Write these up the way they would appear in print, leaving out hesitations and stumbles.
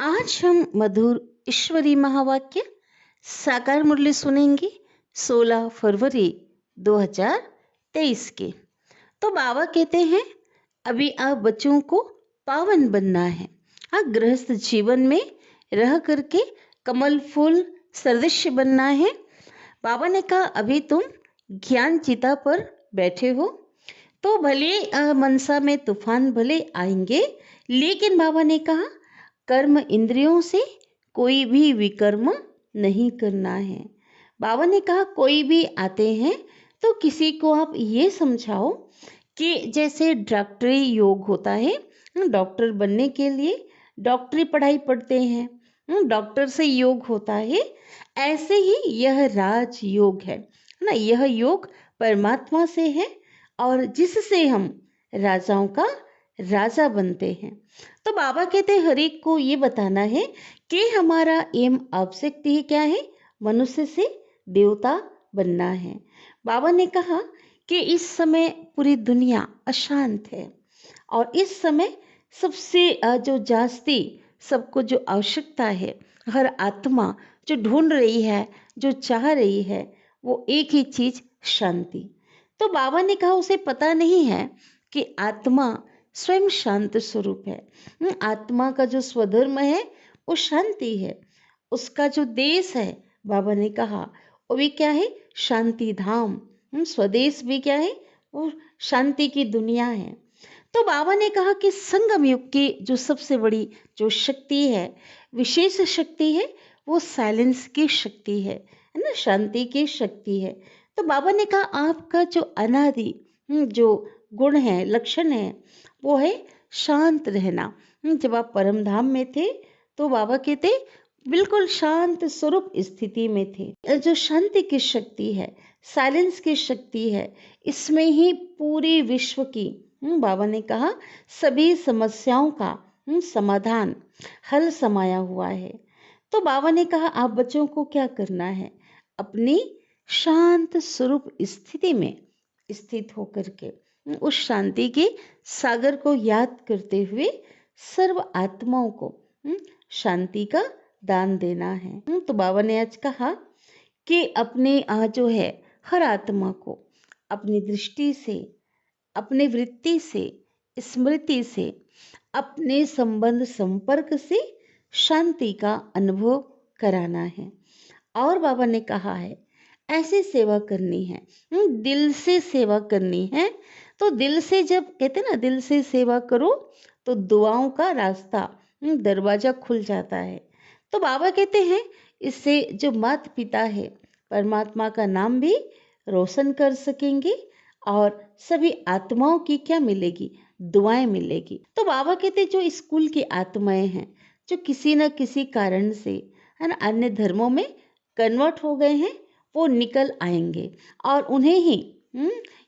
आज हम मधुर ईश्वरी महावाक्य साकार मुरली सुनेंगे 16 फरवरी 2023 के। तो बाबा कहते हैं अभी आप बच्चों को पावन बनना है। हाँ, गृहस्थ जीवन में रह करके कमल फूल सदृश्य बनना है। बाबा ने कहा अभी तुम ज्ञान चिता पर बैठे हो तो भले मनसा में तूफान भले आएंगे, लेकिन बाबा ने कहा कर्म इंद्रियों से कोई भी विकर्म नहीं करना है। बाबा ने कहा कोई भी आते हैं तो किसी को आप ये समझाओ कि जैसे डॉक्टरी योग होता है, डॉक्टर बनने के लिए डॉक्टरी पढ़ाई पढ़ते हैं, डॉक्टर से योग होता है, ऐसे ही यह राज योग है ना। यह योग परमात्मा से है और जिससे हम राजाओं का राजा बनते हैं। तो बाबा कहते हैं हर एक को ये बताना है कि हमारा एम ऑब्जेक्टिव क्या है, मनुष्य से देवता बनना है। बाबा ने कहा कि इस समय पूरी दुनिया अशांत है और इस समय सबसे जो जास्ती सबको जो आवश्यकता है, हर आत्मा जो ढूंढ रही है, जो चाह रही है, वो एक ही चीज, शांति। तो बाबा ने कहा उसे पता नहीं है कि आत्मा स्वयं शांत स्वरूप है। आत्मा का जो स्वधर्म है वो शांति है। उसका जो देश है, बाबा ने कहा वो भी क्या है, शांति धाम। स्वदेश भी क्या है, वो शांति की दुनिया है। तो बाबा ने कहा कि संगम युग की जो सबसे बड़ी जो शक्ति है, विशेष शक्ति है, वो साइलेंस की शक्ति है ना, शांति की शक्ति है। तो बाबा ने कहा आपका जो अनादि जो गुण है, लक्षण है, वो है शांत रहना। जब आप परम धाम में थे तो बाबा कहते बिल्कुल शांत स्वरूप स्थिति में थे। जो शांति की शक्ति है, साइलेंस की शक्ति है, इसमें ही पूरे विश्व की बाबा ने कहा सभी समस्याओं का समाधान, हल समाया हुआ है। तो बाबा ने कहा आप बच्चों को क्या करना है, अपनी शांत स्वरूप स्थिति में स्थित होकर के उस शांति के सागर को याद करते हुए सर्व आत्माओं को शांति का दान देना है। तो बाबा ने आज कहा कि अपने जो है हर आत्मा को अपनी दृष्टि से, अपने वृत्ति से, स्मृति से, अपने संबंध संपर्क से शांति का अनुभव कराना है। और बाबा ने कहा है ऐसे सेवा करनी है, दिल से सेवा करनी है। तो दिल से, जब कहते ना दिल से सेवा करो तो दुआओं का रास्ता, दरवाजा खुल जाता है। तो बाबा कहते हैं इससे जो माता पिता है परमात्मा का नाम भी रोशन कर सकेंगे और सभी आत्माओं की क्या मिलेगी, दुआएं मिलेगी। तो बाबा कहते जो स्कूल की आत्माएं हैं, जो किसी न किसी कारण से है ना अन्य धर्मों में कन्वर्ट हो गए हैं, वो निकल आएंगे और उन्हें ही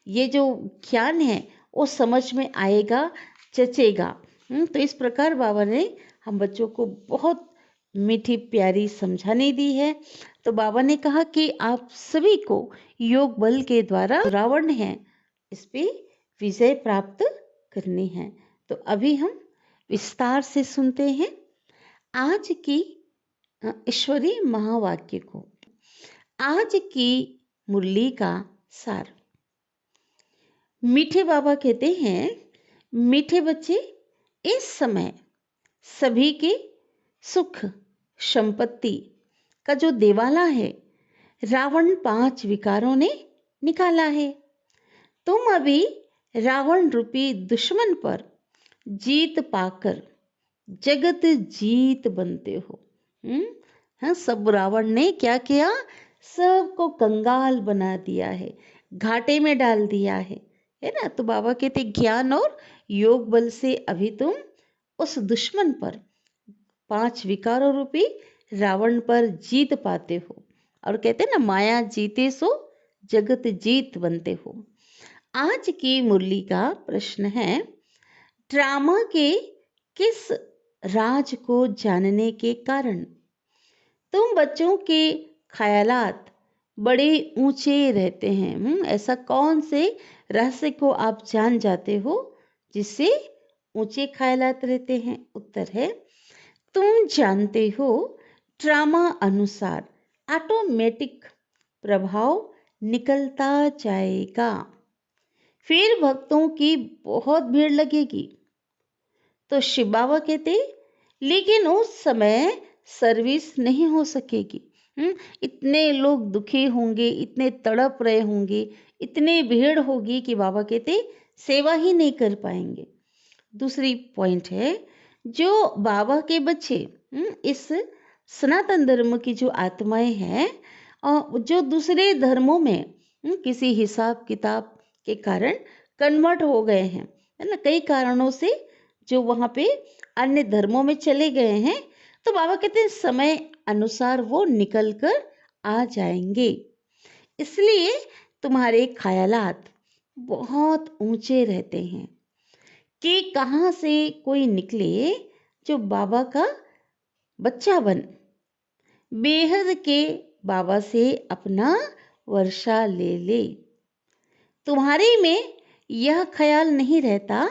ये जो ज्ञान है वो समझ में आएगा, जचेगा। तो इस प्रकार बाबा ने हम बच्चों को बहुत मीठी प्यारी समझाने दी है। तो बाबा ने कहा कि आप सभी को योग बल के द्वारा रावण है इस पे विजय प्राप्त करनी है। तो अभी हम विस्तार से सुनते हैं आज की ईश्वरी महावाक्य को। आज की मुरली का सार। मीठे बाबा कहते हैं मीठे बच्चे, इस समय सभी के सुख संपत्ति का जो देवाला है रावण 5 विकारों ने निकाला है। तुम अभी रावण रूपी दुश्मन पर जीत पाकर जगत जीत बनते हो। हाँ, सब रावण ने क्या किया, सबको कंगाल बना दिया है, घाटे में डाल दिया है ना। तो बाबा कहते ज्ञान और योग बल से अभी तुम उस दुश्मन पर 5 विकारों रूपी रावण पर जीत पाते हो। और कहते ना माया जीते सो जगत जीत बनते हो। आज की मुरली का प्रश्न है ड्रामा के किस राज को जानने के कारण तुम बच्चों के ख्यालात बड़े ऊंचे रहते हैं। ऐसा कौन से रहस्य को आप जान जाते हो जिससे ऊंचे ख्यालात रहते हैं। उत्तर है तुम जानते हो, ड्रामा अनुसार ऑटोमेटिक प्रभाव निकलता जाएगा। फिर भक्तों की बहुत भीड़ लगेगी। तो शिव बाबा कहते, लेकिन उस समय सर्विस नहीं हो सकेगी। इतने लोग दुखी होंगे, इतने तड़प रहे होंगे, इतनी भीड़ होगी कि बाबा कहते सेवा ही नहीं कर पाएंगे। दूसरी पॉइंट है, जो बाबा के बच्चे इस सनातन धर्म की जो आत्माएं हैं और जो दूसरे धर्मों में किसी हिसाब किताब के कारण कन्वर्ट हो गए हैं, है ना, कई कारणों से जो वहाँ पे अन्य धर्मों में चले गए हैं, तो बाबा कहते हैं समय अनुसार वो निकल कर आ जाएंगे। इसलिए तुम्हारे ख्यालात बहुत ऊंचे रहते हैं कि कहाँ से कोई निकले जो बाबा का बच्चा बन बेहद के बाबा से अपना वर्षा ले ले। तुम्हारे में यह ख्याल नहीं रहता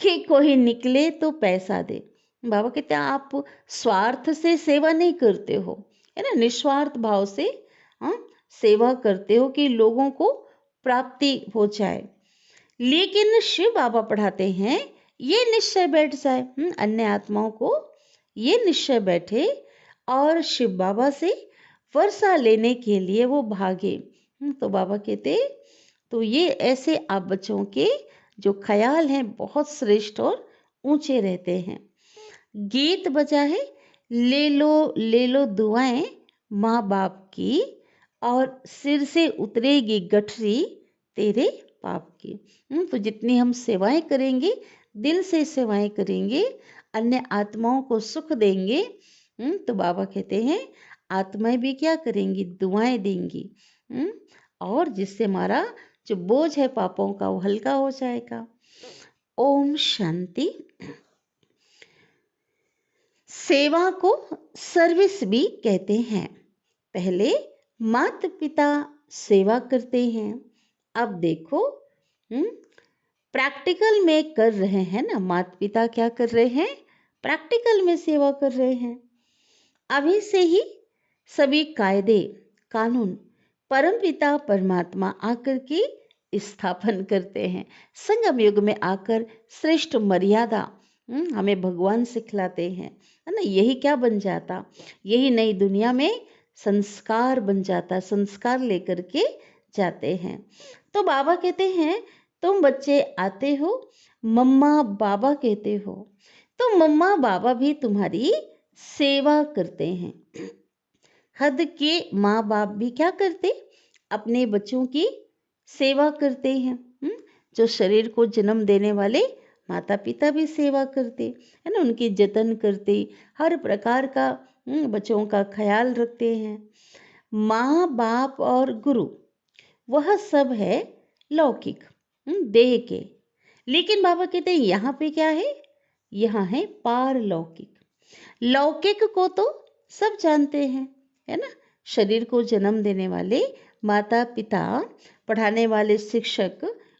कि कोई निकले तो पैसा दे। बाबा कहते हैं आप स्वार्थ से सेवा नहीं करते हो, है ना, निस्वार्थ भाव से हाँ सेवा करते हो कि लोगों को प्राप्ति हो जाए। लेकिन शिव बाबा पढ़ाते हैं ये निश्चय बैठ जाए, अन्य आत्माओं को ये निश्चय बैठे और शिव बाबा से वर्षा लेने के लिए वो भागे। तो बाबा कहते तो ये ऐसे आप बच्चों के जो ख्याल हैं बहुत श्रेष्ठ और ऊंचे रहते हैं। गीत बजा है, ले लो दुआएं माँ बाप की, और सिर से उतरेगी गठरी तेरे पाप की। तो जितनी हम सेवाएं करेंगे, दिल से सेवाएं करेंगे, अन्य आत्माओं को सुख देंगे, तो बाबा कहते हैं आत्माएं भी क्या करेंगी, दुआएं देंगी, और जिससे हमारा जो बोझ है पापों का वो हल्का हो जाएगा। ओम शांति। सेवा को सर्विस भी कहते हैं। पहले माता पिता सेवा करते हैं, अब देखो प्रैक्टिकल में कर रहे हैं ना, माता पिता क्या कर रहे हैं, प्रैक्टिकल में सेवा कर रहे हैं। अभी से ही सभी कायदे कानून परमपिता परमात्मा आकर के स्थापन करते हैं। संगम युग में आकर श्रेष्ठ मर्यादा हमें भगवान सिखलाते हैं, है ना। यही क्या बन जाता, यही नई दुनिया में संस्कार बन जाता, संस्कार लेकर के जाते हैं। तो बाबा कहते हैं तुम बच्चे आते हो, मम्मा बाबा कहते हो, तो मम्मा बाबा भी तुम्हारी सेवा करते हैं। हद के माँ बाप भी क्या करते, अपने बच्चों की सेवा करते हैं। जो शरीर को जन्म देने वाले माता पिता भी सेवा करते, है ना, उनकी जतन करते, हर प्रकार का बच्चों का ख्याल रखते हैं। माँ बाप और गुरु वह सब है लौकिक, देह के। लेकिन बाबा कहते हैं यहाँ पे क्या है, यहाँ है पारलौकिक। लौकिक को तो सब जानते हैं, है ना, शरीर को जन्म देने वाले माता पिता, पढ़ाने वाले शिक्षक,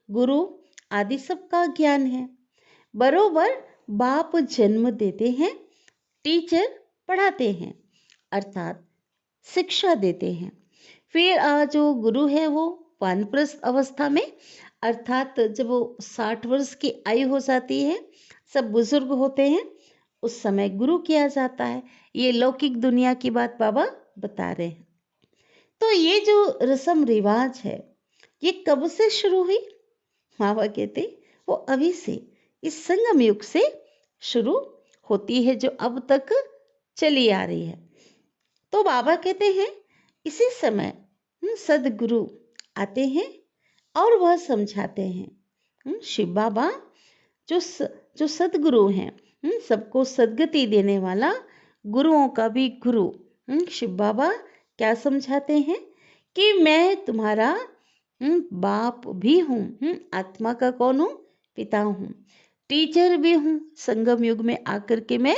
गुरु आदि सबका ज्ञान है। बरोबर बाप जन्म देते हैं, टीचर पढ़ाते हैं, अर्थात शिक्षा देते हैं। फिर जो गुरु है वो वानप्रस्थ अवस्था में, अर्थात जब वो 60 वर्ष की आयु हो जाती है, सब बुजुर्ग होते हैं, उस समय गुरु किया जाता है। ये लौकिक दुनिया की बात बाबा बता रहे हैं। तो ये जो रस्म रिवाज है ये कब से शुरू हुई, बाबा कहते वो अभी से, इस संगम युग से शुरू होती है, जो अब तक चली आ रही है। तो बाबा कहते हैं इसी समय सदगुरु आते हैं और वह समझाते हैं। शिव बाबा जो सदगुरु हैं, सबको सदगति देने वाला, गुरुओं का भी गुरु शिव बाबा क्या समझाते हैं कि मैं तुम्हारा बाप भी हूँ, आत्मा का कौन हूँ, पिता हूँ, टीचर भी हूँ। संगम युग में आकर के मैं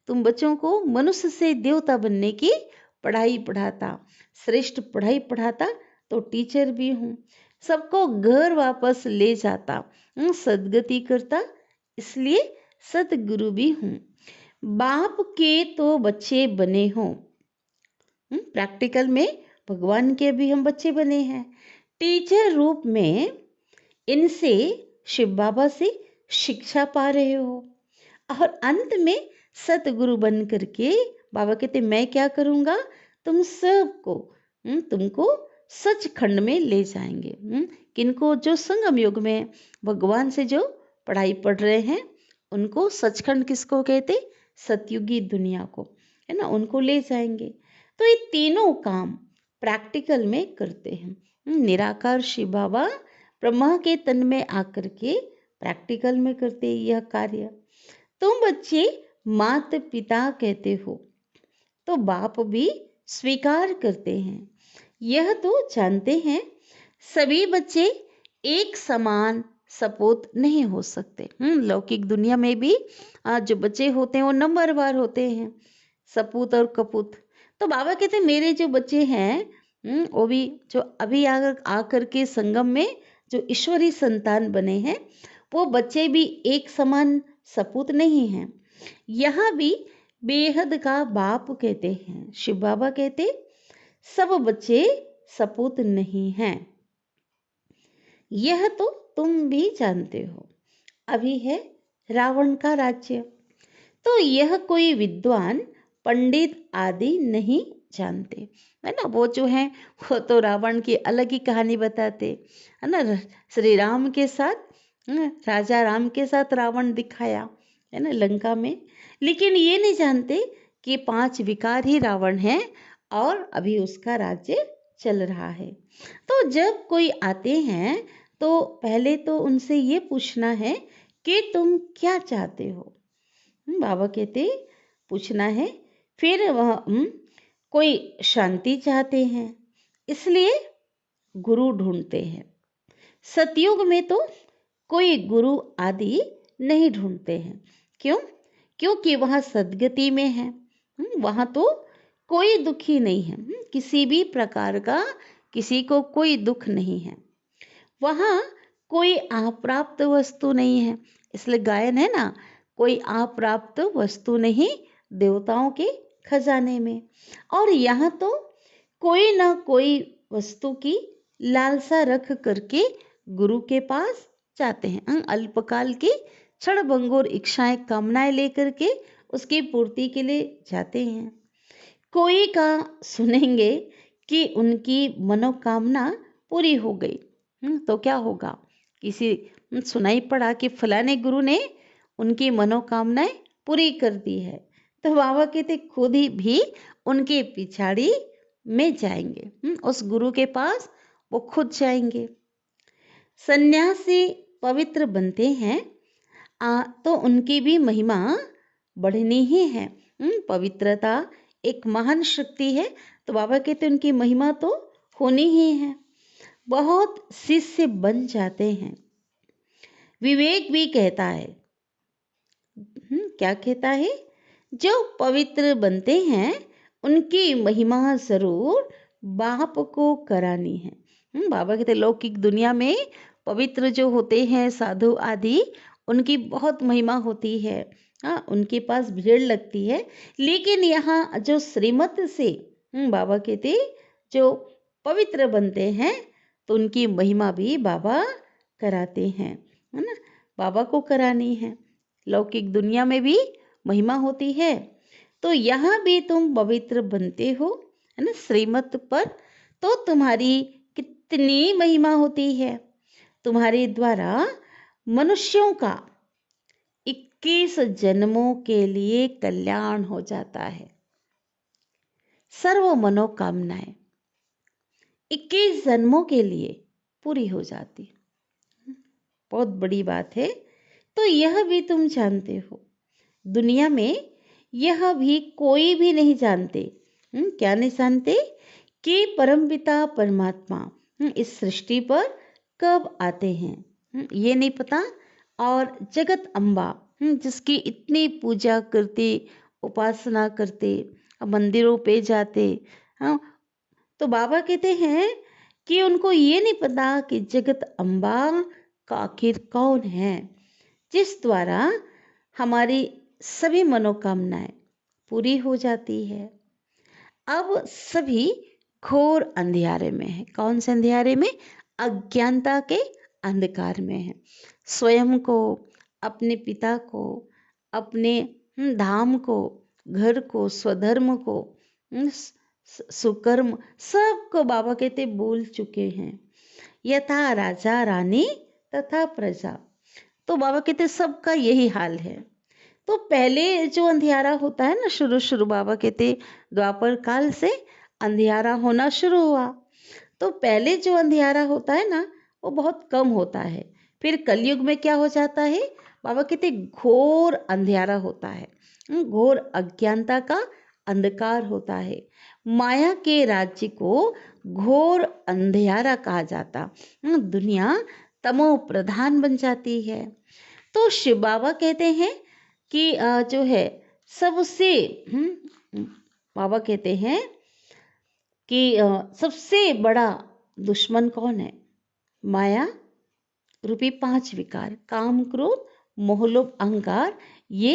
तुम बच्चों को मनुष्य से देवता बनने की पढ़ाई पढ़ाता, श्रेष्ठ पढ़ाई पढ़ाता, तो टीचर भी हूँ। सबको घर वापस ले जाता, सदगति करता, इसलिए सदगुरु भी हूँ। बाप के तो बच्चे बने हो। प्रैक्टिकल में भगवान के भी हम बच्चे बने हैं। टीचर रूप में इनसे, शिव बाबा से शिक्षा पा रहे हो। और अंत में सतगुरु बन करके बाबा कहते मैं क्या करूँगा, तुम सबको तुमको सचखंड में ले जाएंगे। किनको, जो संगम युग में भगवान से जो पढ़ाई पढ़ रहे हैं उनको सचखंड किसको कहते, सतयुगी दुनिया को, है ना, उनको ले जाएंगे। तो ये तीनों काम प्रैक्टिकल में करते हैं। निराकार शिव बाबा ब्रह्मा के तन में आकर के प्रैक्टिकल में करते यह कार्य। तुम बच्चे माता पिता कहते हो तो बाप भी स्वीकार करते हैं। यह तो जानते हैं सभी बच्चे एक समान सपूत नहीं हो सकते। लौकिक दुनिया में भी जो बच्चे होते हैं वो नंबरवार होते हैं, सपूत और कपूत। तो बाबा कहते हैं मेरे जो बच्चे हैं वो भी जो अभी आकर के संगम में जो ईश्वरी संतान बने हैं वो बच्चे भी एक समान सपूत नहीं हैं। यहाँ भी बेहद का बाप कहते हैं शिव बाबा कहते सब बच्चे सपूत नहीं हैं। यह तो तुम भी जानते हो। अभी है रावण का राज्य, तो यह कोई विद्वान पंडित आदि नहीं जानते, है ना। वो जो है वो तो रावण की अलग ही कहानी बताते, है ना। श्री राम के साथ, राजा राम के साथ रावण दिखाया, है ना, लंका में। लेकिन ये नहीं जानते कि 5 विकार ही रावण है और अभी उसका राज्य चल रहा है। तो जब कोई आते हैं तो पहले तो उनसे ये पूछना है कि तुम क्या चाहते हो। बाबा कहते पूछना है। फिर वह कोई शांति चाहते हैं, इसलिए गुरु ढूंढते हैं। सतयुग में तो कोई गुरु आदि नहीं ढूंढते हैं। क्यों? क्योंकि वहाँ सदगति में है। वहाँ तो कोई दुखी नहीं है, किसी भी प्रकार का किसी को कोई दुख नहीं है। वहाँ कोई अप्राप्त वस्तु नहीं है। इसलिए गायन है ना, कोई अप्राप्त वस्तु नहीं देवताओं के खजाने में। और यहाँ तो कोई ना कोई वस्तु की लालसा रख करके गुरु के पास जाते हैं। अल्पकाल की क्षण भंगुर इच्छाएं कामनाएं लेकर के उसकी पूर्ति के लिए जाते हैं। कोई का सुनेंगे कि उनकी मनोकामना पूरी हो गई, तो क्या होगा, किसी सुनाई पड़ा कि फलाने गुरु ने उनकी मनोकामनाएं पूरी कर दी है, तो बाबा कहते खुद ही भी उनके पिछाड़ी में जाएंगे, उस गुरु के पास वो खुद जाएंगे। सन्यासी पवित्र बनते हैं तो उनकी भी महिमा बढ़नी ही है। पवित्रता एक महान शक्ति है, तो बाबा कहते उनकी महिमा तो होनी ही है। बहुत शिष्य बन जाते हैं। विवेक भी कहता है, क्या कहता है, जो पवित्र बनते हैं उनकी महिमा जरूर बाप को करानी है। बाबा कहते लौकिक दुनिया में पवित्र जो होते हैं साधु आदि, उनकी बहुत महिमा होती है, उनके पास भीड़ लगती है। लेकिन यहाँ जो श्रीमत से बाबा कहते जो पवित्र बनते हैं तो उनकी महिमा भी बाबा कराते हैं, है ना। बाबा को करानी है। लौकिक दुनिया में भी महिमा होती है, तो यहाँ भी तुम पवित्र बनते हो, है ना, श्रीमत पर, तो तुम्हारी कितनी महिमा होती है। तुम्हारे द्वारा मनुष्यों का 21 जन्मों के लिए कल्याण हो जाता है। सर्व मनोकामनाएं 21 जन्मों के लिए पूरी हो जाती, बहुत बड़ी बात है। तो यह भी तुम जानते हो। दुनिया में यह भी कोई भी नहीं जानते, क्या नहीं जानते कि परमपिता परमात्मा इस सृष्टि पर कब आते हैं, ये नहीं पता। और जगत अम्बा जिसकी इतनी पूजा करते, उपासना करते, मंदिरों पे जाते, हाँ, तो बाबा कहते हैं कि उनको ये नहीं पता कि जगत अम्बा का आखिर कौन है, जिस द्वारा हमारी सभी मनोकामनाएं पूरी हो जाती है। अब सभी घोर अंधियारे में है। कौन से अंधियारे में? अज्ञानता के अंधकार में है। स्वयं को, अपने पिता को, अपने धाम को, घर को, स्वधर्म को, सुकर्म, सबको बाबा कहते भूल चुके हैं। यथा राजा रानी तथा प्रजा। तो बाबा कहते सबका यही हाल है। तो पहले जो अंधियारा होता है ना, शुरू शुरू बाबा कहते द्वापर काल से अंधियारा होना शुरू हुआ। तो पहले जो अंधियारा होता है ना, वो बहुत कम होता है। फिर कलयुग में क्या हो जाता है? बाबा कहते घोर अंधियारा होता है, घोर अज्ञानता का अंधकार होता है। माया के राज्य को घोर अंधियारा कहा जाता। दुनिया तमो प्रधान बन जाती है। तो शिव बाबा कहते हैं कि जो है सबसे बाबा कहते हैं कि सबसे बड़ा दुश्मन कौन है? माया रूपी 5 विकार, काम, क्रोध, मोह, लोभ, अहंकार। ये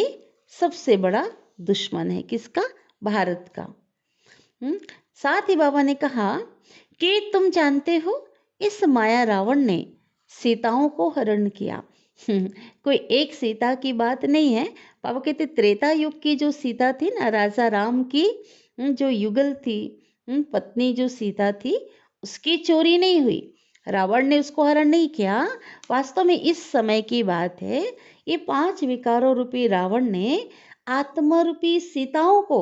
सबसे बड़ा दुश्मन है। किसका? भारत का। साथ ही बाबा ने कहा कि तुम जानते हो इस माया रावण ने सीताओं को हरण किया। कोई एक सीता की बात नहीं है। बाबा कहते त्रेता युग की जो सीता थी ना, राजा राम की जो युगल थी, पत्नी जो सीता थी, उसकी चोरी नहीं हुई। रावण ने उसको हरण नहीं किया। वास्तव में इस समय की बात है। ये 5 विकारों रूपी रावण ने आत्मा रूपी सीताओं को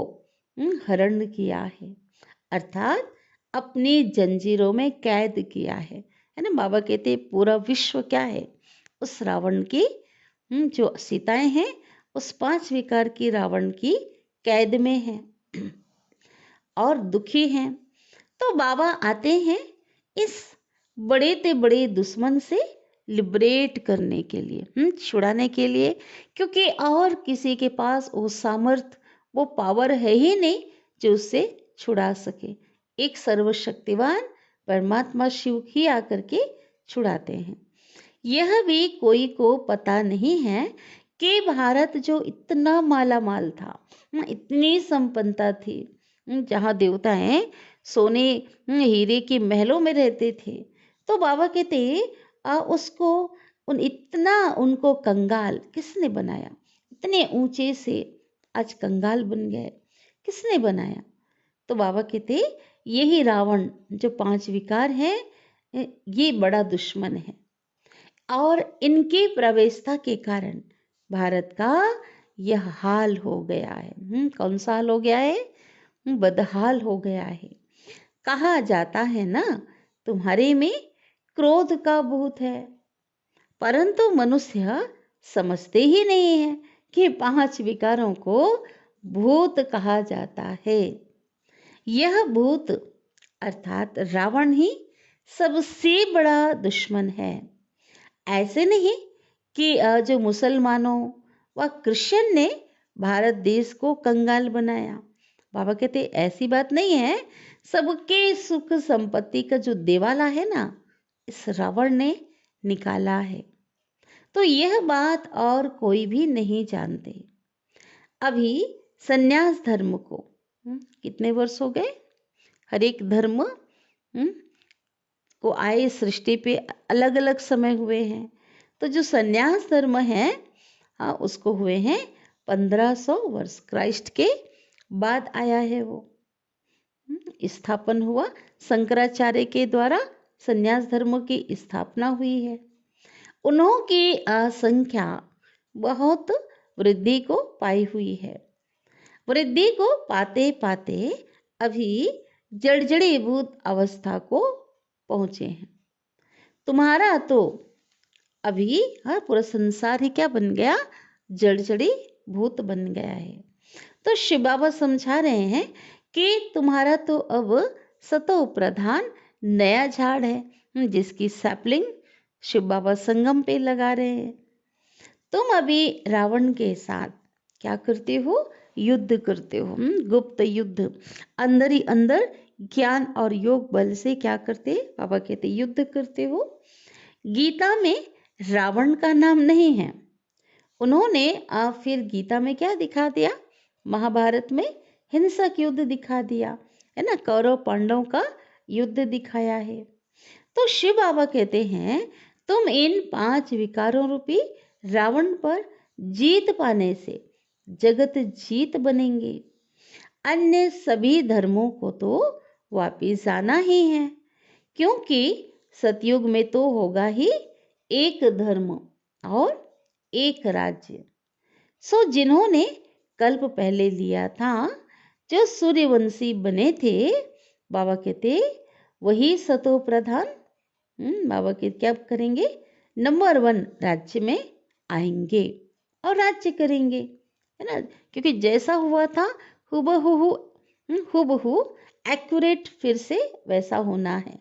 हरण किया है, अर्थात अपनी जंजीरों में कैद किया है ना। बाबा कहते पूरा विश्व क्या है? उस रावण की जो सीताएं हैं, उस 5 विकार की रावण की कैद में है और दुखी हैं। तो बाबा आते हैं इस बड़े ते बड़े दुश्मन से लिबरेट करने के लिए, छुड़ाने के लिए, क्योंकि और किसी के पास वो सामर्थ, वो पावर है ही नहीं जो उससे छुड़ा सके। एक सर्वशक्तिवान परमात्मा शिव ही आकर के छुड़ाते हैं। यह भी कोई को पता नहीं है कि भारत जो इतना माला माल था, इतनी संपन्नता थी, जहाँ देवताएं सोने हीरे के महलों में रहते थे, तो बाबा कहते उसको इतना उनको कंगाल किसने बनाया? इतने ऊंचे से आज कंगाल बन गए, किसने बनाया? तो बाबा कहते यही रावण जो 5 विकार है, ये बड़ा दुश्मन है। और इनकी प्रवेशता के कारण भारत का यह हाल हो गया है। कौन सा हाल हो गया है? बदहाल हो गया है। कहा जाता है ना, तुम्हारे में क्रोध का भूत है, परंतु मनुष्य समझते ही नहीं है कि 5 विकारों को भूत कहा जाता है। यह भूत अर्थात रावण ही सबसे बड़ा दुश्मन है। ऐसे नहीं कि जो मुसलमानों व क्रिश्चियन ने भारत देश को कंगाल बनाया। बाबा कहते ऐसी बात नहीं है। सबके सुख संपत्ति का जो देवाला है ना, इस रावण ने निकाला है। तो यह बात और कोई भी नहीं जानते। अभी संन्यास धर्म को कितने वर्ष हो गए? हर एक धर्म को आए सृष्टि पे अलग अलग समय हुए हैं। तो जो संन्यास धर्म है, उसको हुए हैं 1500 वर्ष। क्राइस्ट के बाद आया है वो, स्थापन हुआ। शंकराचार्य के द्वारा संन्यास धर्म की स्थापना हुई है। उन्हों की संख्या बहुत वृद्धि को पाई हुई है। वृद्धि को पाते पाते अभी जड़जड़ीभूत अवस्था को पहुंचे हैं। तुम्हारा तो अभी पूरा संसार ही क्या बन गया? जड़जड़ी भूत बन गया है। तो शिव बाबा समझा रहे हैं कि तुम्हारा तो अब सतो प्रधान नया झाड़ है, जिसकी सैपलिंग शिव बाबा संगम पे लगा रहे हैं। तुम अभी रावण के साथ क्या करते हो? युद्ध करते हो, गुप्त युद्ध। अंदर ही अंदर ज्ञान और योग बल से क्या करते? बाबा कहते युद्ध करते हो। गीता में रावण का नाम नहीं है, उन्होंने फिर गीता में क्या दिखा दिया, महाभारत में हिंसक युद्ध दिखा दिया, है ना, कौरव पांडवों का युद्ध दिखाया है। तो शिव बाबा कहते हैं तुम इन 5 विकारों रूपी रावण पर जीत पाने से जगत जीत बनेंगे। अन्य सभी धर्मों को तो वापिस आना ही है, क्योंकि सतयुग में तो होगा ही एक धर्म और एक राज्य। सो जिन्होंने कल्प पहले लिया था, जो सूर्यवंशी बने थे, बाबा कहते वही सतो प्रधान बाबा के क्या करेंगे, नंबर 1 राज्य में आएंगे और राज्य करेंगे, है ना। क्योंकि जैसा हुआ था हुबहू एक्यूरेट फिर से वैसा होना है।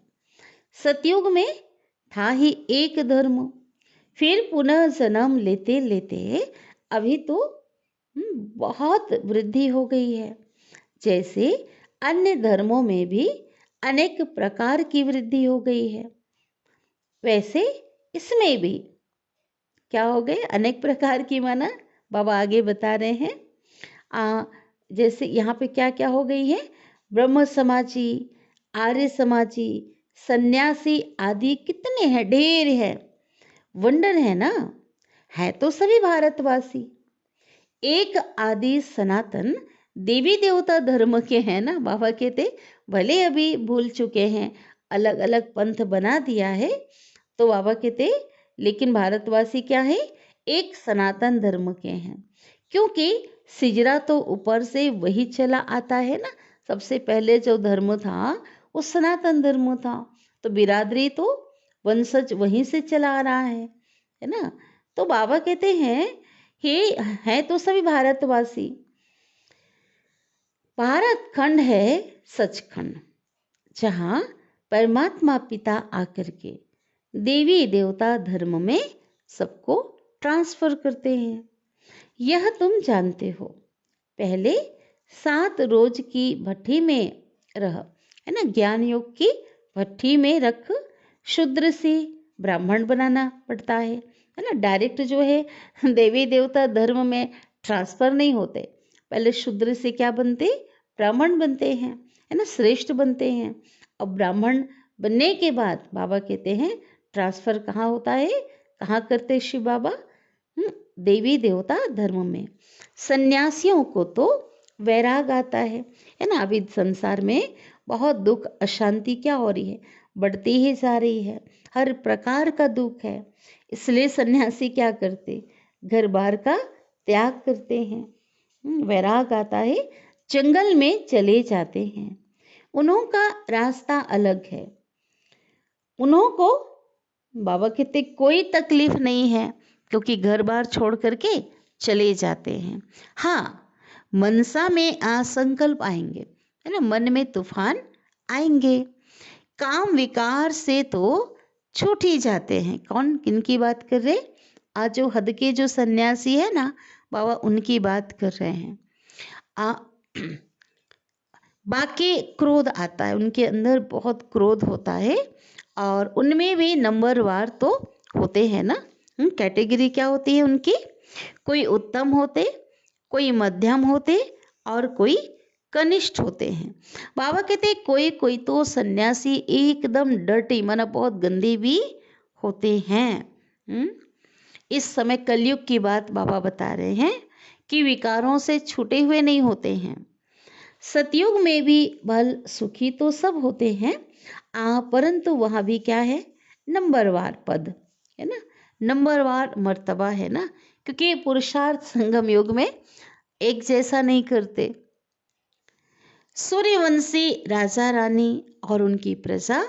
सतयुग में था ही एक धर्म, फिर पुनः जन्म लेते लेते अभी तो बहुत वृद्धि हो गई है। जैसे अन्य धर्मों में भी अनेक प्रकार की वृद्धि हो गई है, वैसे इसमें भी क्या हो गए, अनेक प्रकार की, माना बाबा आगे बता रहे हैं। जैसे यहाँ पे क्या क्या हो गई है, ब्रह्म समाजी, आर्य समाजी, सन्यासी आदि कितने हैं, ढेर है, वंडर है ना, है तो सभी भारतवासी। एक आदि सनातन देवी देवता धर्म के हैं ना, बाबा कहते भले अभी भूल चुके हैं, अलग अलग पंथ बना दिया है, तो बाबा कहते लेकिन भारतवासी क्या है, एक सनातन धर्म के हैं। क्योंकि सिजरा तो ऊपर से वही चला आता है ना, सबसे पहले जो धर्म था वो सनातन धर्म था, तो बिरादरी तो वंशज वहीं से चला आ रहा है ना। तो बाबा कहते हैं हे है तो सभी भारतवासी। भारत खंड है सचखंड, जहाँ परमात्मा पिता आकर के देवी देवता धर्म में सबको ट्रांसफर करते हैं। यह तुम जानते हो। पहले 7 रोज की भट्ठी में रह, है ना, ज्ञान योग की भट्ठी में रख शूद्र से ब्राह्मण बनाना पड़ता है ना। डायरेक्ट जो है देवी देवता धर्म में ट्रांसफर नहीं होते, पहले शूद्र से क्या बनते, ब्राह्मण बनते हैं, है ना, श्रेष्ठ बनते हैं। अब ब्राह्मण बनने के बाद बाबा कहते हैं ट्रांसफर कहाँ होता है, कहाँ करते शिव बाबा, देवी देवता धर्म में। सन्यासियों को तो वैराग आता है ना। अभी संसार में बहुत दुख अशांति क्या हो रही है, बढ़ती ही जा रही है, हर प्रकार का दुख है। इसलिए सन्यासी क्या करते, घर बार का त्याग करते हैं, वैराग आता है, जंगल में चले जाते हैं। उन्हों का रास्ता अलग है, उन्हों को बाबा कहते कोई तकलीफ नहीं है, क्योंकि घर बार छोड़ करके चले जाते हैं। हाँ, मनसा में संकल्प आएंगे, है ना, मन में तूफान आएंगे, काम विकार से तो छूट ही जाते हैं। कौन, किनकी बात कर रहे, आज जो हद के जो सन्यासी है ना, बाबा उनकी बात कर रहे हैं। बाकी क्रोध आता है, उनके अंदर बहुत क्रोध होता है, और उनमें भी नंबरवार तो होते हैं ना। कैटेगरी क्या होती है उनकी, कोई उत्तम होते, कोई मध्यम होते, और कोई कनिष्ठ होते हैं। बाबा कहते कोई कोई तो सन्यासी एकदम डर्टी, माना बहुत गंदे भी होते हैं। इस समय कलयुग की बात बाबा बता रहे हैं कि विकारों से छूटे हुए नहीं होते हैं। सतयुग में भी भल सुखी तो सब होते हैं, परंतु वहाँ भी क्या है, नंबरवार पद, है ना, नंबरवार मर्तबा है ना, क्योंकि पुरुषार्थ संगम युग में एक जैसा नहीं करते। सूर्यवंशी राजा रानी और उनकी प्रजा,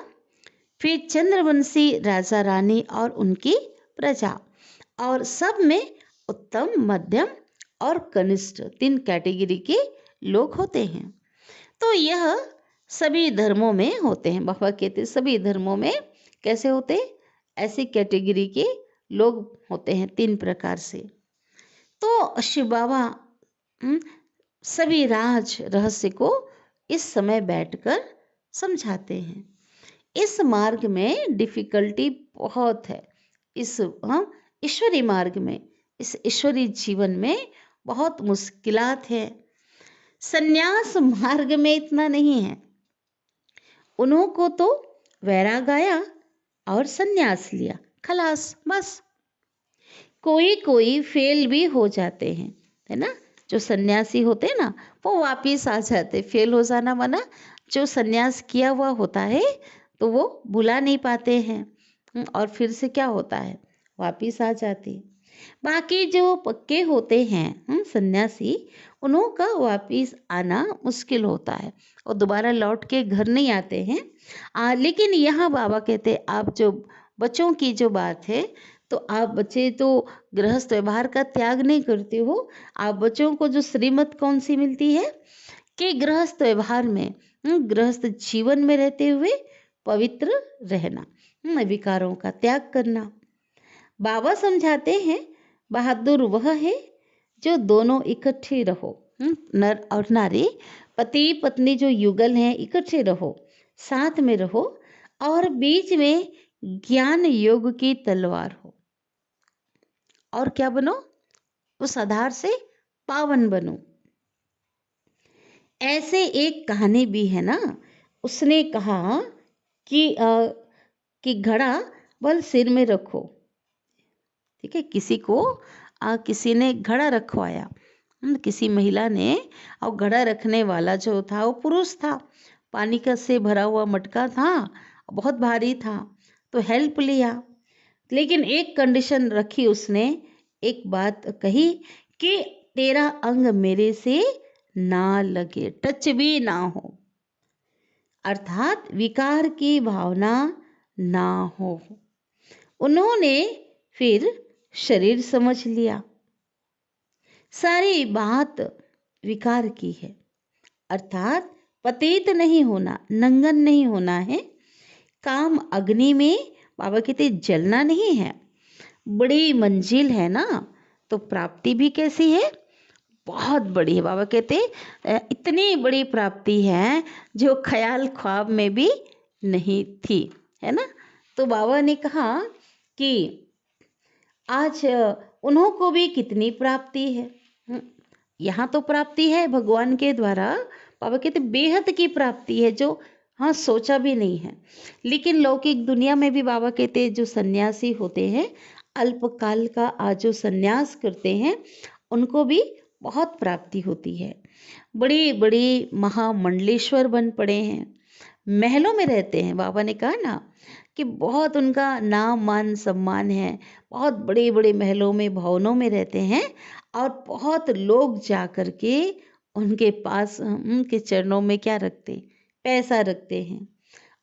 फिर चंद्रवंशी राजा रानी और उनकी प्रजा, और सब में उत्तम, मध्यम और कनिष्ठ 3 कैटेगरी के लोग होते हैं। तो यह सभी धर्मों में होते हैं। बाबा कहते सभी धर्मों में कैसे होते, ऐसी कैटेगरी के लोग होते हैं 3 प्रकार से। तो शिव बाबा सभी राज रहस्य को इस समय बैठकर समझाते हैं। इस मार्ग में डिफिकल्टी बहुत है, इस ईश्वरी मार्ग में इस ईश्वरीय जीवन में बहुत मुश्किलात है। सन्यास मार्ग में इतना नहीं है। उन्हों को तो वैराग आया और सन्यास लिया, खलास, बस। कोई कोई फेल भी हो जाते हैं, है ना। जो सन्यासी होते हैं ना, वो वापिस आ जाते। फेल हो जाना माना जो सन्यास किया हुआ होता है तो वो भुला नहीं पाते हैं। और फिर से क्या होता है, वापिस आ जाते। बाकी जो पक्के होते हैं सन्यासी, उन्हों का वापिस आना मुश्किल होता है। और दोबारा लौट के घर नहीं आते हैं। लेकिन यहाँ बाबा कहते आप जो बच्चों की जो बात है, तो आप बच्चे तो गृहस्थ व्यवहार का त्याग नहीं करते हो। आप बच्चों को जो श्रीमत कौन सी मिलती है कि गृहस्थ व्यवहार में, गृहस्थ जीवन में रहते हुए पवित्र रहना, विकारों का त्याग करना। बाबा समझाते हैं बहादुर वह है जो दोनों इकट्ठे रहो, नर और नारी, पति पत्नी जो युगल हैं, इकट्ठे रहो, साथ में रहो, और बीच में ज्ञान योग की तलवार हो। और क्या बनो, उस आधार से पावन बनो। ऐसे एक कहानी भी है ना, उसने कहा कि घड़ा बल सिर में रखो। ठीक है, किसी को किसी ने घड़ा रखवाया, किसी महिला ने, और घड़ा रखने वाला जो था वो पुरुष था। पानी का से भरा हुआ मटका था, बहुत भारी था, तो हेल्प लिया। लेकिन एक कंडीशन रखी उसने, एक बात कही कि तेरा अंग मेरे से ना लगे, टच भी ना हो, अर्थात विकार की भावना ना हो। उन्होंने फिर शरीर समझ लिया, सारी बात विकार की है, अर्थात पतित नहीं होना, नंगन नहीं होना है। काम अग्नि में बाबा कहते जलना नहीं है। बड़ी मंजिल है ना, तो प्राप्ति भी कैसी है, बहुत बड़ी है। बाबा कहते इतनी बड़ी प्राप्ति है जो ख्याल ख्वाब में भी नहीं थी, है ना। तो बाबा ने कहा कि आज उन्हों को भी कितनी प्राप्ति है। यहाँ तो प्राप्ति है भगवान के द्वारा, बाबा कहते बेहद की प्राप्ति है जो हाँ सोचा भी नहीं है। लेकिन लौकिक दुनिया में भी बाबा कहते जो सन्यासी होते हैं, अल्पकाल का आज जो सन्यास करते हैं, उनको भी बहुत प्राप्ति होती है। बड़ी बड़ी महामंडलेश्वर बन पड़े हैं, महलों में रहते हैं। बाबा ने कहा ना कि बहुत उनका नाम मान सम्मान है, बहुत बड़े बड़े महलों में, भवनों में रहते हैं, और बहुत लोग जा कर के उनके पास उनके चरणों में क्या रखते, पैसा रखते हैं।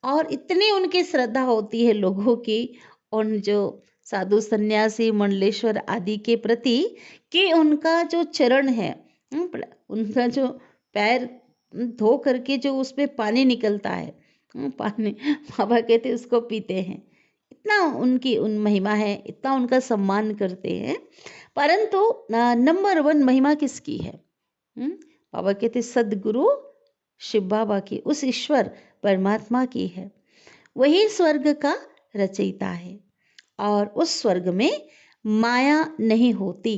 और इतनी उनकी श्रद्धा होती है लोगों की उन जो साधु सन्यासी मंडलेश्वर आदि के प्रति, कि उनका जो चरण है, उनका जो पैर धो करके जो उसमें पानी निकलता है, पानी बाबा कहते उसको पीते हैं। इतना उनकी उन महिमा है, इतना उनका सम्मान करते हैं। परंतु नंबर 1 महिमा किसकी है? बाबा कहते सदगुरु शिव बाबा की, उस ईश्वर परमात्मा की है। वही स्वर्ग का रचयिता है, और उस स्वर्ग में माया नहीं होती।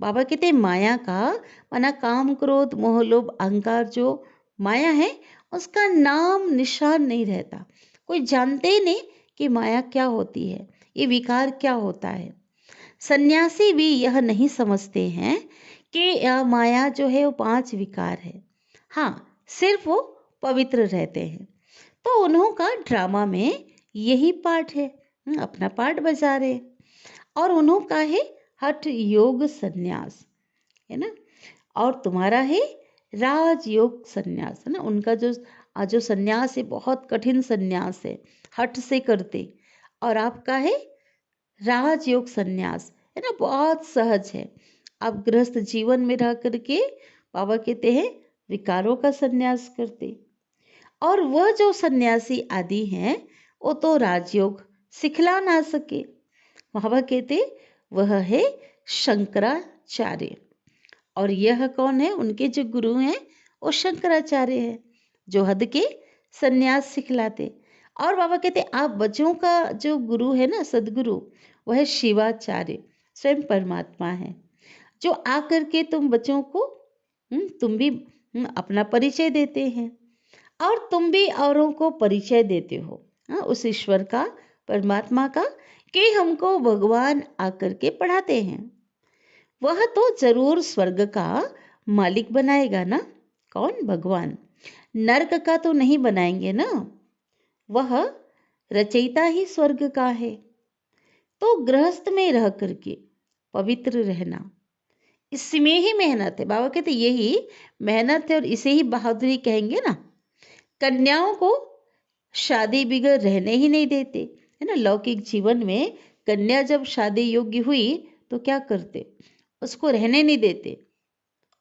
बाबा कहते माया का माना काम क्रोध मोह लोभ अहंकार, जो माया है उसका नाम निशान नहीं रहता। कोई जानते ही नहीं कि माया क्या होती है, ये विकार क्या होता है। सन्यासी भी यह नहीं समझते हैं कि माया जो है वो 5 विकार है। हाँ, सिर्फ वो पवित्र रहते हैं। तो उन्हों का ड्रामा में यही पार्ट है, अपना पार्ट बजा रहे। और उन्हों का है हठ योग सन्यास, है ना, और तुम्हारा है राजयोग सन्यास, है ना। उनका जो सन्यास है बहुत कठिन सन्यास है, हठ से करते, और आपका है राजयोग सन्यास, है ना, बहुत सहज है। आप गृहस्थ जीवन में रह करके बाबा कहते हैं विकारों का सन्यास करते। और वह जो सन्यासी आदि हैं वो तो राजयोग सिखला ना सके। बाबा कहते वह है शंकराचार्य, और यह कौन है, उनके जो गुरु हैं वो शंकराचार्य है, जो हद के सन्यास सिखलाते। और बाबा कहते आप बच्चों का जो गुरु है ना, सदगुरु, वह है शिवाचार्य, स्वयं परमात्मा है जो आकर के तुम बच्चों को तुम भी अपना परिचय देते हैं और तुम भी औरों को परिचय देते हो उस ईश्वर का, परमात्मा का, कि हमको भगवान आकर के पढ़ाते हैं। वह तो जरूर स्वर्ग का मालिक बनाएगा ना। कौन? भगवान। नरक का तो नहीं बनाएंगे ना, वह रचयिता ही स्वर्ग का है। तो गृहस्थ में रह करके पवित्र रहना, इसमें ही मेहनत है। बाबा कहते यही मेहनत है और इसे ही बहादुरी कहेंगे ना। कन्याओं को शादी बिगड़ रहने ही नहीं देते, है ना। लौकिक जीवन में कन्या जब शादी योग्य हुई तो क्या करते? उसको रहने नहीं देते,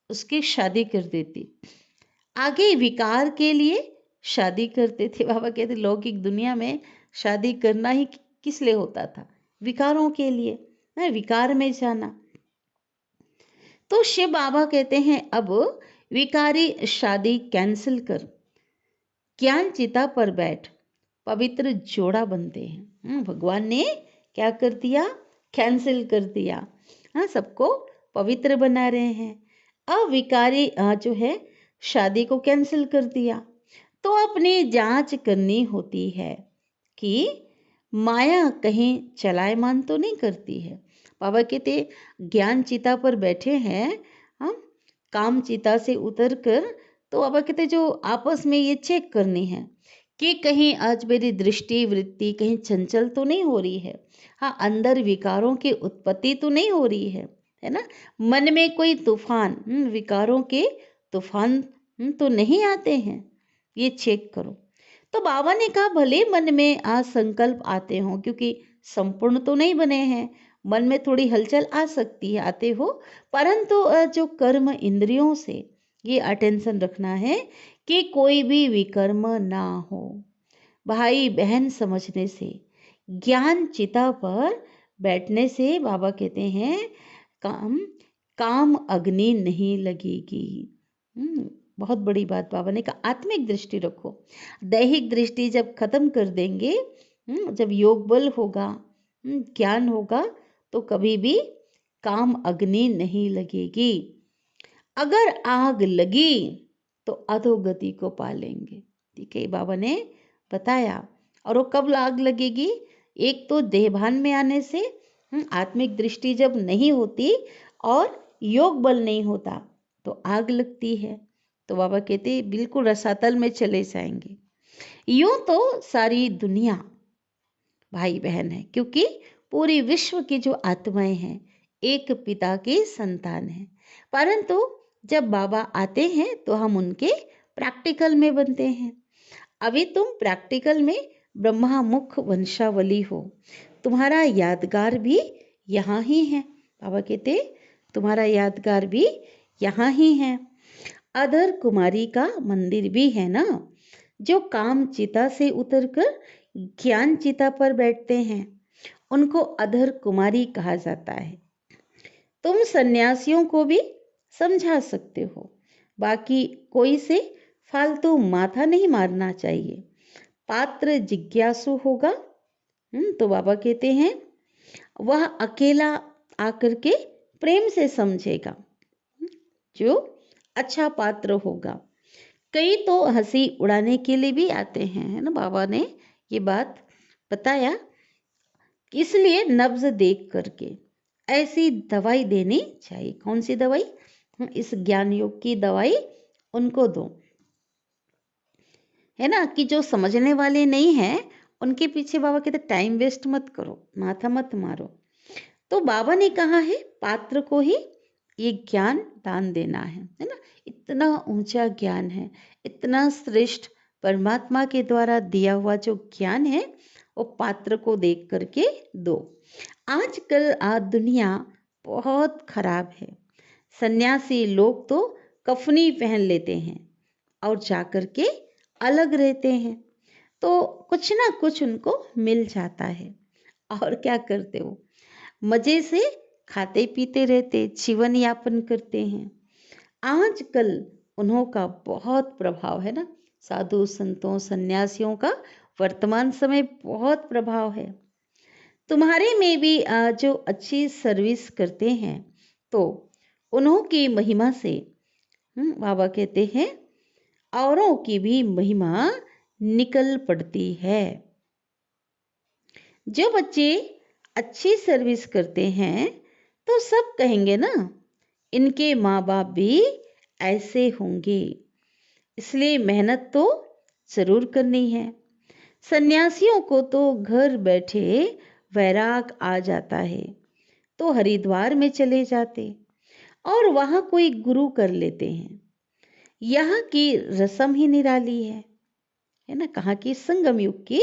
उसकी शादी कर देती। आगे विकार के लिए शादी करते थे। बाबा कहते लौकिक दुनिया में शादी करना ही किस लिए होता था? विकारों के लिए, है विकार में जाना। तो शिव बाबा कहते हैं अब विकारी शादी कैंसिल कर, ज्ञान चिता पर बैठ, पवित्र जोड़ा बनते हैं। भगवान ने क्या कर दिया? कैंसिल कर दिया। हाँ, सबको पवित्र बना रहे हैं। अविकारी जो है शादी को कैंसिल कर दिया। तो अपनी जांच करनी होती है कि माया कहीं चलायमान तो नहीं करती है। बाबा कहते ज्ञान चिता पर बैठे हैं हम, काम चिता से उतर कर, तो बाबा कहते जो आपस में ये चेक करनी है कि कहीं आज मेरी दृष्टि वृत्ति कहीं चंचल तो नहीं हो रही है। हाँ, अंदर विकारों की उत्पत्ति तो नहीं हो रही है ना। मन में कोई तूफान, विकारों के तूफान तो नहीं आते हैं, ये चेक करो। तो बाबा ने कहा भले मन में आज संकल्प आते हों, क्योंकि संपूर्ण तो नहीं बने हैं, मन में थोड़ी हलचल आ सकती है, आते हो, परंतु जो कर्म इंद्रियों से ये अटेंशन रखना है कि कोई भी विकर्म ना हो। भाई बहन समझने से, ज्ञान चिता पर बैठने से बाबा कहते हैं काम अग्नि नहीं लगेगी। बहुत बड़ी बात बाबा ने कहा। आत्मिक दृष्टि रखो, दैहिक दृष्टि जब खत्म कर देंगे, जब योग बल होगा, ज्ञान होगा, तो कभी भी काम अग्नि नहीं लगेगी। अगर आग लगी तो अधोगति को पालेंगे। ठीक है, बाबा ने बताया। और वो कब आग लगेगी? एक तो देहभान में आने से, आत्मिक दृष्टि जब नहीं होती और योग बल नहीं होता तो आग लगती है। तो बाबा कहते बिल्कुल रसातल में चले जाएंगे। यूं तो सारी दुनिया भाई बहन है, क्योंकि पूरी विश्व की जो आत्माएं हैं एक पिता की संतान है। परंतु जब बाबा आते हैं तो हम उनके प्रैक्टिकल में बनते हैं। अभी तुम प्रैक्टिकल में ब्रह्मा मुख वंशावली हो, तुम्हारा यादगार भी यहाँ ही है। बाबा कहते तुम्हारा यादगार भी यहाँ ही है। अधर कुमारी का मंदिर भी है ना, जो काम चिता से उतरकर ज्ञान चिता पर बैठते हैं, उनको अधर कुमारी कहा जाता है। तुम सन्यासियों को भी समझा सकते हो, बाकी कोई से फालतू माथा नहीं मारना चाहिए। पात्र जिज्ञासु होगा, तो बाबा कहते हैं वह अकेला आकर के प्रेम से समझेगा, जो अच्छा पात्र होगा। कई तो हंसी उड़ाने के लिए भी आते हैं, है ना। बाबा ने ये बात बताया, इसलिए नब्ज देख करके ऐसी दवाई देनी चाहिए। कौन सी दवाई? इस ज्ञान योग की दवाई उनको दो, है ना, कि जो समझने वाले नहीं हैं उनके पीछे बाबा कहते टाइम वेस्ट मत करो, माथा मत मारो। तो बाबा ने कहा है पात्र को ही ये ज्ञान दान देना है ना। इतना ऊंचा ज्ञान है, इतना श्रेष्ठ परमात्मा के द्वारा दिया हुआ जो ज्ञान है वो पात्र को देख करके दो। आजकल दुनिया बहुत खराब है। सन्यासी लोग तो कफनी पहन लेते हैं और जाकर के अलग रहते हैं, तो कुछ ना कुछ उनको मिल जाता है। और क्या करते हो? मजे से खाते पीते रहते, जीवन यापन करते हैं। आजकल उन्हों का बहुत प्रभाव है ना, साधु संतों सन्यासियों का वर्तमान समय बहुत प्रभाव है। तुम्हारे में भी जो अच्छी सर्विस करते हैं, तो उन्हों की महिमा से बाबा कहते हैं औरों की भी महिमा निकल पड़ती है। जो बच्चे अच्छी सर्विस करते हैं तो सब कहेंगे ना, इनके माँ बाप भी ऐसे होंगे, इसलिए मेहनत तो जरूर करनी है। सन्यासियों को तो घर बैठे वैराग आ जाता है, तो हरिद्वार में चले जाते और वहां कोई गुरु कर लेते हैं। यहाँ की रस्म ही निराली है ना। कहाँ की संगम युग की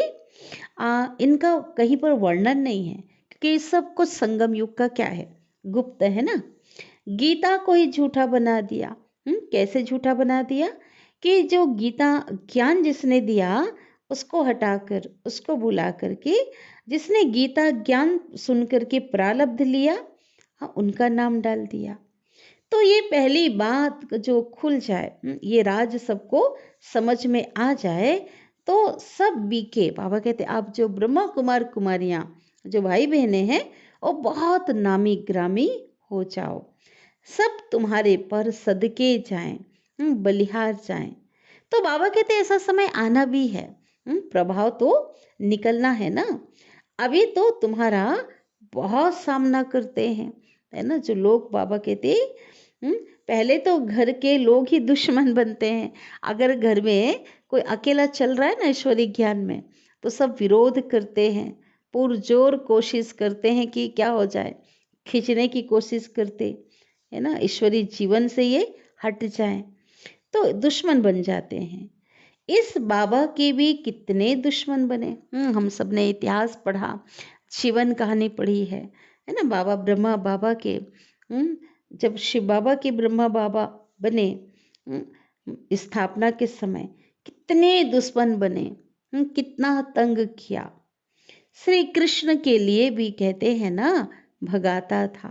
इनका कहीं पर वर्णन नहीं है, क्योंकि सब कुछ संगम युग का क्या है, गुप्त है ना। गीता को ही झूठा बना दिया। कैसे झूठा बना दिया कि जो गीता ज्ञान जिसने दिया उसको हटाकर, उसको बुला करके जिसने गीता ज्ञान सुन करके प्रारब्ध लिया, हाँ, उनका नाम डाल दिया। तो ये पहली बात जो खुल जाए, ये राज सबको समझ में आ जाए, तो सब बीके। बाबा कहते आप जो ब्रह्मा कुमार कुमारियां जो भाई बहनें हैं वो बहुत नामी ग्रामी हो जाओ, सब तुम्हारे पर सदके जाएं, बलिहार जाएं। तो बाबा कहते ऐसा समय आना भी है, प्रभाव तो निकलना है ना। अभी तो तुम्हारा बहुत सामना करते हैं, है ना। जो लोग बाबा कहते पहले तो घर के लोग ही दुश्मन बनते हैं। अगर घर में कोई अकेला चल रहा है ना ईश्वरी ज्ञान में, तो सब विरोध करते हैं, पुरजोर कोशिश करते हैं कि क्या हो जाए, खींचने की कोशिश करते है ना, ईश्वरी जीवन से ये हट जाए, तो दुश्मन बन जाते हैं। इस बाबा के भी कितने दुश्मन बने। हम सब ने इतिहास पढ़ा, जीवन कहानी पढ़ी है ना। बाबा ब्रह्मा बाबा के जब शिव बाबा के ब्रह्मा बाबा बने, स्थापना के समय कितने दुश्मन बने, कितना तंग किया। श्री कृष्ण के लिए भी कहते हैं ना भगाता था।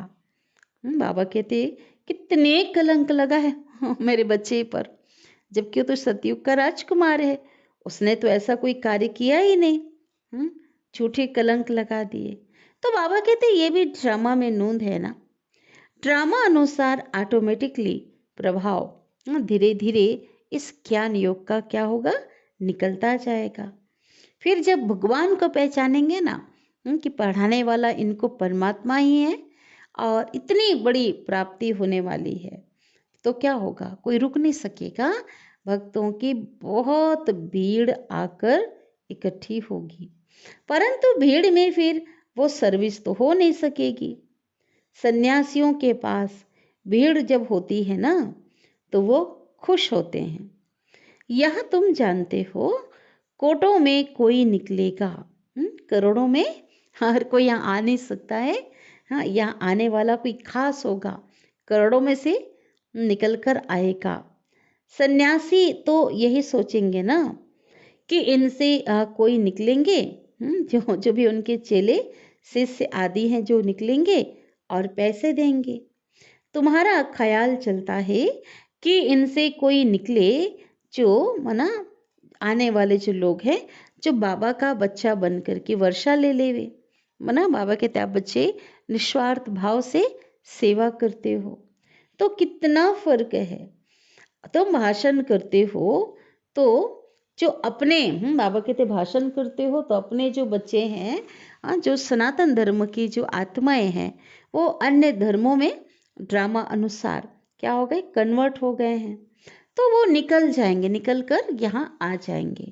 बाबा कहते कितने कलंक लगा है मेरे बच्चे पर, जबकि वो तो सतयुग का राजकुमार है, उसने तो ऐसा कोई कार्य किया ही नहीं, झूठे कलंक लगा दिए। तो बाबा कहते ये भी ड्रामा में नूंद है ना। ड्रामा अनुसार ऑटोमेटिकली प्रभाव धीरे धीरे इस ज्ञान योग का क्या होगा, निकलता जाएगा। फिर जब भगवान को पहचानेंगे ना कि पढ़ाने वाला इनको परमात्मा ही है और इतनी बड़ी प्राप्ति होने वाली है, तो क्या होगा, कोई रुक नहीं सकेगा। भक्तों की बहुत भीड़ आकर इकट्ठी होगी, परंतु भीड़ में फिर वो सर्विस तो हो नहीं सकेगी। सन्यासियों के पास भीड़ जब होती है ना, तो वो खुश होते हैं। यह तुम जानते हो, कोटों में कोई निकलेगा, करोड़ों में हर कोई यहाँ आ नहीं सकता है। हाँ, यहाँ आने वाला कोई खास होगा, करोड़ों में से निकल कर आएगा। सन्यासी तो यही सोचेंगे ना कि इनसे कोई निकलेंगे, जो जो भी उनके चेले शिष्य आदि हैं जो निकलेंगे और पैसे देंगे। तुम्हारा ख्याल चलता है कि इनसे कोई निकले जो मना आने वाले जो लोग हैं, जो बाबा का बच्चा बन करके वर्षा ले लेवे। मना बाबा के आप बच्चे निस्वार्थ भाव से सेवा करते हो, तो कितना फर्क है। तुम भाषण करते हो तो जो अपने बाबा कहते भाषण करते हो तो अपने जो बच्चे हैं, जो सनातन धर्म की जो आत्माएं हैं, वो अन्य धर्मों में ड्रामा अनुसार क्या हो गए, कन्वर्ट हो गए हैं, तो वो निकल जाएंगे, निकल कर यहाँ आ जाएंगे।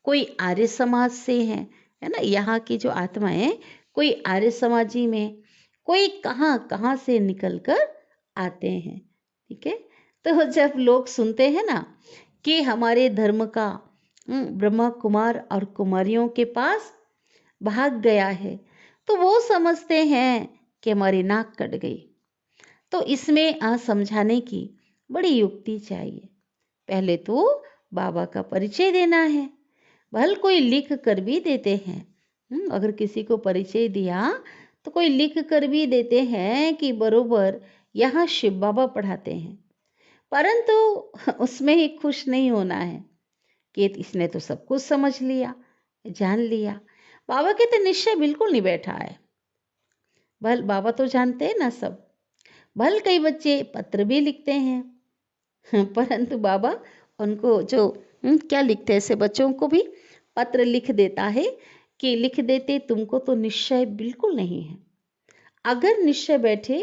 कोई आर्य समाज से है ना, यहाँ की जो आत्माएं, कोई आर्य समाजी में, कोई कहाँ कहाँ से निकल कर आते हैं। ठीक है, तो जब लोग सुनते हैं ना कि हमारे धर्म का ब्रह्मा कुमार और कुमारियों के पास भाग गया है, तो वो समझते हैं कि हमारी नाक कट गई। तो इसमें समझाने की बड़ी युक्ति चाहिए। पहले तो बाबा का परिचय देना है। भल कोई लिख कर भी देते हैं, अगर किसी को परिचय दिया तो कोई लिख कर भी देते हैं कि बरोबर यहाँ शिव बाबा पढ़ाते हैं, परंतु उसमें ही खुश नहीं होना है कि इसने तो सब कुछ समझ लिया, जान लिया। बाबा कहते निश्चय बिल्कुल नहीं बैठा है। भल बाबा तो जानते हैं ना सब। भल कई बच्चे पत्र भी लिखते हैं परंतु बाबा उनको जो क्या लिखते हैं, ऐसे बच्चों को भी पत्र लिख देता है कि लिख देते तुमको तो निश्चय बिल्कुल नहीं है। अगर निश्चय बैठे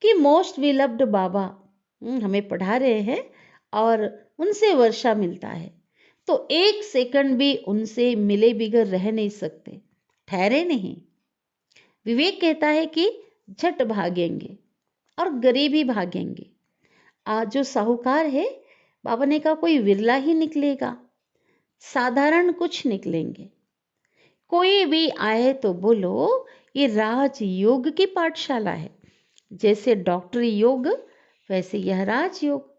कि मोस्ट विलव्ड बाबा हमें पढ़ा रहे हैं और उनसे वर्षा मिलता है, तो एक सेकंड भी उनसे मिले बिगर रह नहीं सकते, ठहरे नहीं। विवेक कहता है कि झट भागेंगे और गरीबी भागेंगे। आज जो साहूकार है, बाबा ने कहा कोई विरला ही निकलेगा, साधारण कुछ निकलेंगे। कोई भी आए तो बोलो ये राजयोग की पाठशाला है। जैसे डॉक्टरी योग वैसे यह राजयोग,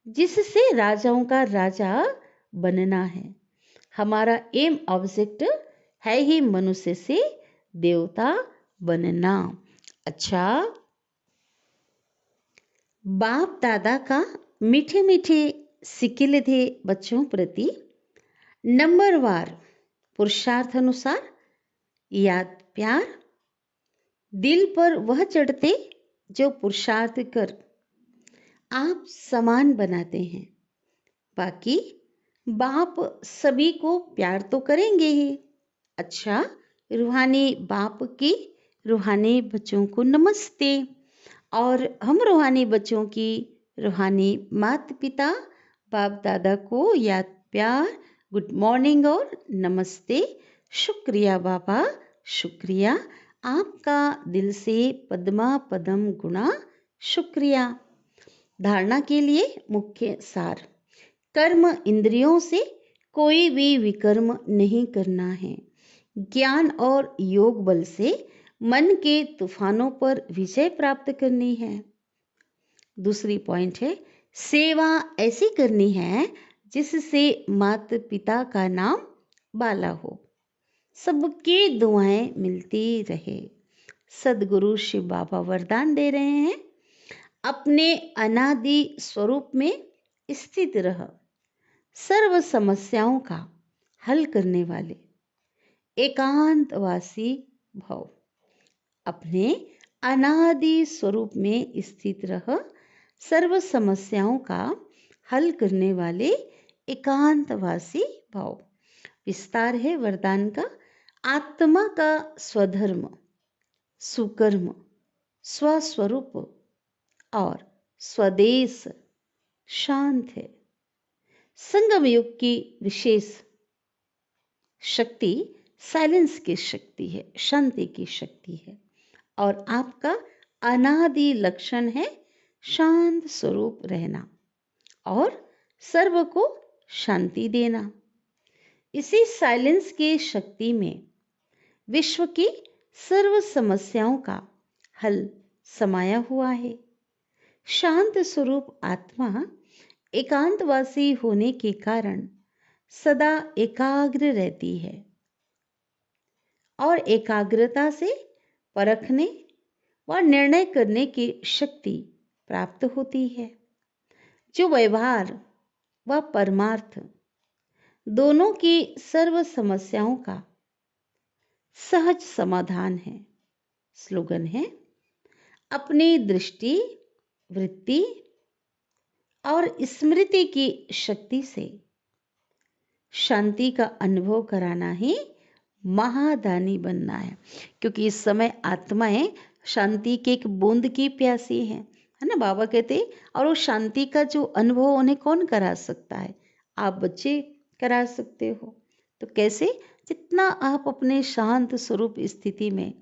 जिससे राजाओं का राजा बनना है। हमारा एम ऑब्जेक्ट है ही मनुष्य से देवता बनना। अच्छा, बाप दादा का मीठे मीठे सिक्के थे बच्चों प्रति, नंबरवार पुरुषार्थ अनुसार याद प्यार, दिल पर वह चढ़ते जो पुरुषार्थ कर आप समान बनाते हैं। बाकी बाप सभी को प्यार तो करेंगे ही। अच्छा, रूहानी बाप की रूहानी बच्चों को नमस्ते, और हम रूहानी बच्चों की रूहानी माता पिता बाप दादा को याद प्यार, गुड मॉर्निंग और नमस्ते। शुक्रिया बाबा, शुक्रिया आपका दिल से पद्मा पदम गुणा शुक्रिया। धारणा के लिए मुख्य सार, कर्म इंद्रियों से कोई भी विकर्म नहीं करना है। ज्ञान और योग बल से मन के तूफानों पर विजय प्राप्त करनी है। दूसरी पॉइंट है, सेवा ऐसी करनी है जिससे माता पिता का नाम बाला हो, सबकी दुआएं मिलती रहे। सदगुरु शिव बाबा वरदान दे रहे हैं, अपने अनादि स्वरूप में स्थित रह, सर्व समस्याओं का हल करने वाले एकांतवासी भव। अपने अनादि स्वरूप में स्थित रह, सर्व समस्याओं का हल करने वाले एकांतवासी भव। विस्तार है वरदान का, आत्मा का स्वधर्म, सुकर्म, स्वस्वरूप और स्वदेश शांत है। संगम युग की विशेष शक्ति साइलेंस की शक्ति है, शांति की शक्ति है, और आपका अनादि लक्षण है शांत स्वरूप रहना और सर्व को शांति देना। इसी साइलेंस की शक्ति में विश्व की सर्व समस्याओं का हल समाया हुआ है। शांत स्वरूप आत्मा एकांतवासी होने के कारण सदा एकाग्र रहती है और एकाग्रता से परखने व निर्णय करने की शक्ति प्राप्त होती है, जो व्यवहार व परमार्थ दोनों की सर्व समस्याओं का सहज समाधान है। स्लोगन है, अपनी दृष्टि, वृत्ति और स्मृति की शक्ति से शांति का अनुभव कराना ही महादानी बनना है। क्योंकि इस समय आत्माएं शांति के एक बूंद की प्यासी है ना, बाबा कहते। और वो शांति का जो अनुभव उन्हें कौन करा सकता है? आप बच्चे करा सकते हो। तो कैसे? जितना आप अपने शांत स्वरूप स्थिति में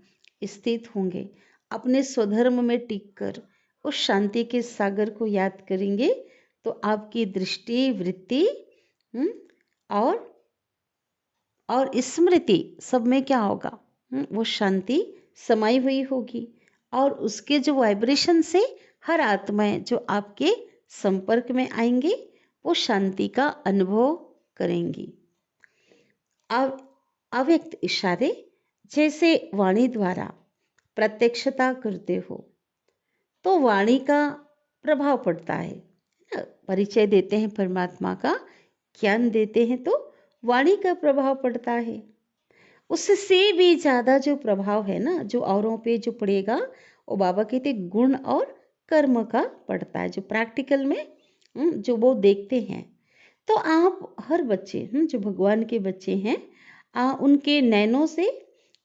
स्थित होंगे, अपने स्वधर्म में टिक कर उस शांति के सागर को याद करेंगे, तो आपकी दृष्टि, वृत्ति और स्मृति सब में क्या होगा? वो शांति समाई हुई होगी, और उसके जो वाइब्रेशन से हर आत्माएं जो आपके संपर्क में आएंगे वो शांति का अनुभव करेंगी। अव्यक्त इशारे जैसे वाणी द्वारा प्रत्यक्षता करते हो तो वाणी का प्रभाव पड़ता है। परिचय देते हैं परमात्मा का, ज्ञान देते हैं तो वाणी का प्रभाव पड़ता है। उससे भी ज़्यादा जो प्रभाव है ना, जो औरों पे जो पड़ेगा, वो बाबा कहते गुण और कर्म का पड़ता है, जो प्रैक्टिकल में जो वो देखते हैं। तो आप हर बच्चे जो भगवान के बच्चे हैं, उनके नैनों से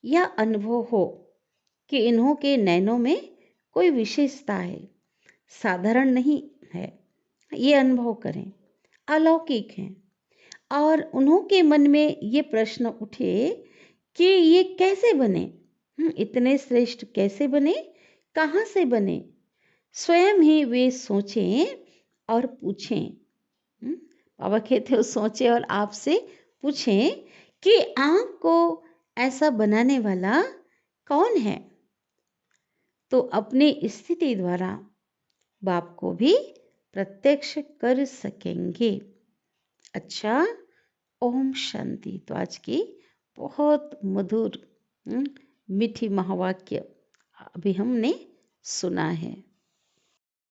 यह अनुभव हो कि इन्हों के नैनों में कोई विशेषता है, साधारण नहीं है। ये अनुभव करें, अलौकिक हैं। और उन्हों के मन में ये प्रश्न उठे कि ये कैसे बने, इतने श्रेष्ठ कैसे बने, कहाँ से बने। स्वयं ही वे सोचें और पूछें। बाबा कहते हो सोचें और आपसे पूछें कि आँख को ऐसा बनाने वाला कौन है। तो अपनी स्थिति द्वारा बाप को भी प्रत्यक्ष कर सकेंगे। अच्छा, ओम शांति। तो आज की बहुत मधुर मीठी महावाक्य अभी हमने सुना है।